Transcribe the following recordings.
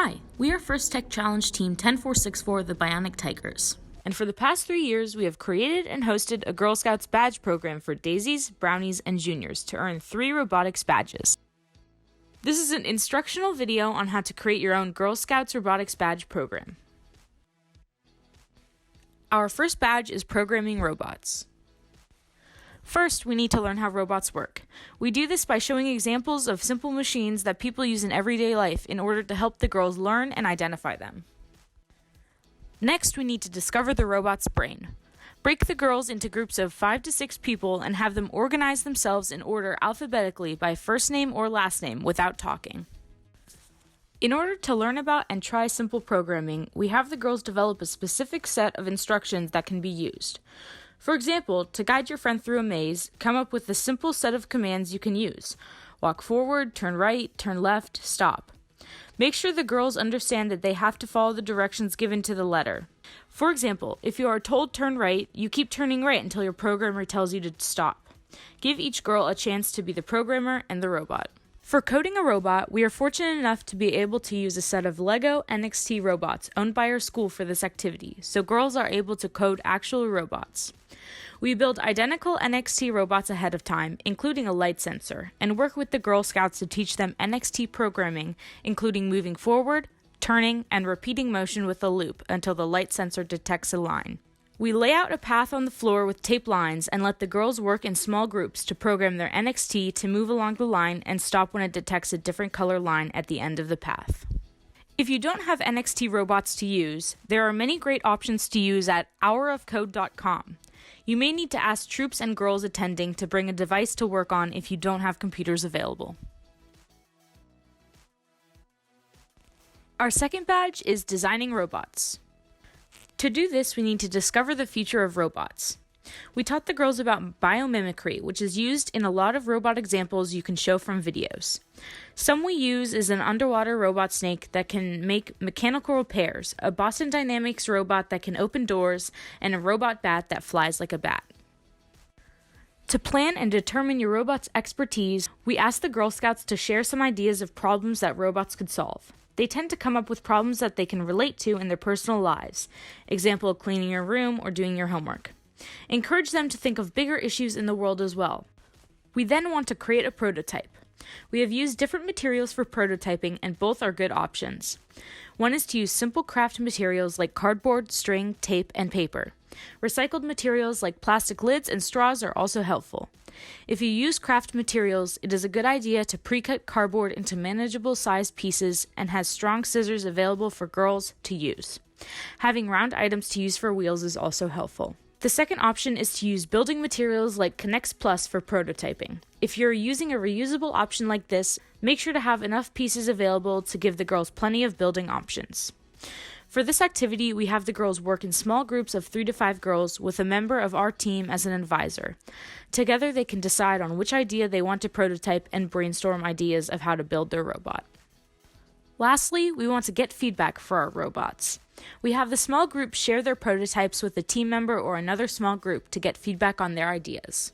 Hi, we are First Tech Challenge Team 10464 of the Bionic Tigers. And for the past 3 years, we have created and hosted a Girl Scouts badge program for Daisies, Brownies, and Juniors to earn 3 robotics badges. This is an instructional video on how to create your own Girl Scouts robotics badge program. Our first badge is programming robots. First, we need to learn how robots work. We do this by showing examples of simple machines that people use in everyday life in order to help the girls learn and identify them. Next, we need to discover the robot's brain. Break the girls into groups of 5 to 6 people and have them organize themselves in order alphabetically by first name or last name without talking. In order to learn about and try simple programming, we have the girls develop a specific set of instructions that can be used. For example, to guide your friend through a maze, come up with a simple set of commands you can use. Walk forward, turn right, turn left, stop. Make sure the girls understand that they have to follow the directions given to the letter. For example, if you are told turn right, you keep turning right until your programmer tells you to stop. Give each girl a chance to be the programmer and the robot. For coding a robot, we are fortunate enough to be able to use a set of Lego NXT robots owned by our school for this activity, so girls are able to code actual robots. We build identical NXT robots ahead of time, including a light sensor, and work with the Girl Scouts to teach them NXT programming, including moving forward, turning, and repeating motion with a loop until the light sensor detects a line. We lay out a path on the floor with tape lines and let the girls work in small groups to program their NXT to move along the line and stop when it detects a different color line at the end of the path. If you don't have NXT robots to use, there are many great options to use at hourofcode.com. You may need to ask troops and girls attending to bring a device to work on if you don't have computers available. Our second badge is designing robots. To do this, we need to discover the future of robots. We taught the girls about biomimicry, which is used in a lot of robot examples you can show from videos. Some we use is an underwater robot snake that can make mechanical repairs, a Boston Dynamics robot that can open doors, and a robot bat that flies like a bat. To plan and determine your robot's expertise, we asked the Girl Scouts to share some ideas of problems that robots could solve. They tend to come up with problems that they can relate to in their personal lives. Example, cleaning your room or doing your homework. Encourage them to think of bigger issues in the world as well. We then want to create a prototype. We have used different materials for prototyping and both are good options. One is to use simple craft materials like cardboard, string, tape, and paper. Recycled materials like plastic lids and straws are also helpful. If you use craft materials, it is a good idea to pre-cut cardboard into manageable sized pieces and has strong scissors available for girls to use. Having round items to use for wheels is also helpful. The second option is to use building materials like Connects Plus for prototyping. If you're using a reusable option like this, make sure to have enough pieces available to give the girls plenty of building options. For this activity, we have the girls work in small groups of 3 to 5 girls with a member of our team as an advisor. Together, they can decide on which idea they want to prototype and brainstorm ideas of how to build their robot. Lastly, we want to get feedback for our robots. We have the small group share their prototypes with a team member or another small group to get feedback on their ideas.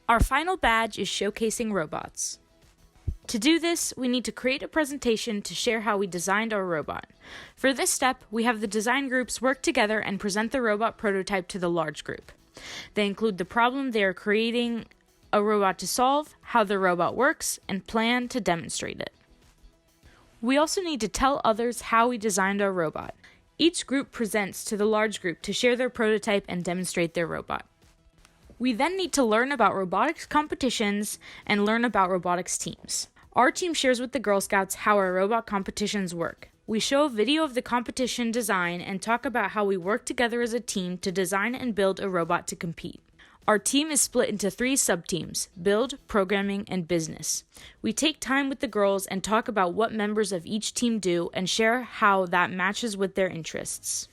Our final badge is showcasing robots. To do this, we need to create a presentation to share how we designed our robot. For this step, we have the design groups work together and present the robot prototype to the large group. They include the problem they are creating a robot to solve, how the robot works, and plan to demonstrate it. We also need to tell others how we designed our robot. Each group presents to the large group to share their prototype and demonstrate their robot. We then need to learn about robotics competitions and learn about robotics teams. Our team shares with the Girl Scouts how our robot competitions work. We show a video of the competition design and talk about how we work together as a team to design and build a robot to compete. Our team is split into 3 sub-teams: build, programming, and business. We take time with the girls and talk about what members of each team do and share how that matches with their interests.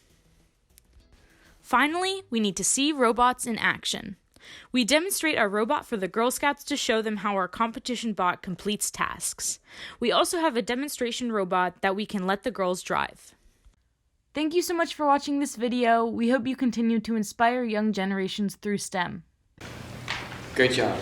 Finally, we need to see robots in action. We demonstrate our robot for the Girl Scouts to show them how our competition bot completes tasks. We also have a demonstration robot that we can let the girls drive. Thank you so much for watching this video. We hope you continue to inspire young generations through STEM. Great job.